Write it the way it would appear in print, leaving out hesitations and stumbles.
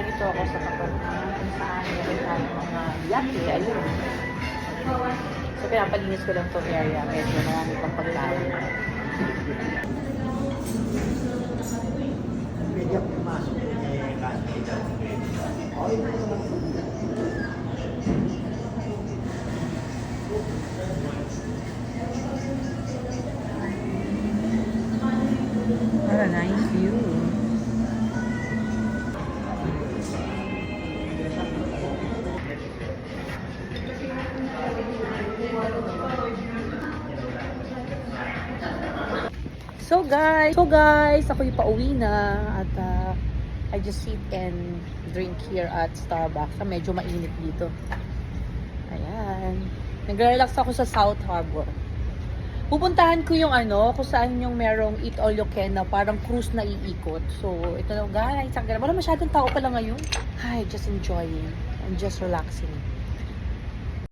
narito ako sa tapat kung saan meron tayo mga yate. Ayun. So, pinapalinis ko lang itong area. Medyo marami pang pagkain. What a nice view. So guys, ako'y pauwi na at I just sit and drink here at Starbucks. Medyo mainit dito. Ayan. Nag-relax ako sa South Harbor. Pupuntahan ko yung kung saan yung merong Eat All You Can na parang cruise na iikot. So, ito na guys. Wala masyadong tao pala ngayon. Hi, just enjoying and just relaxing.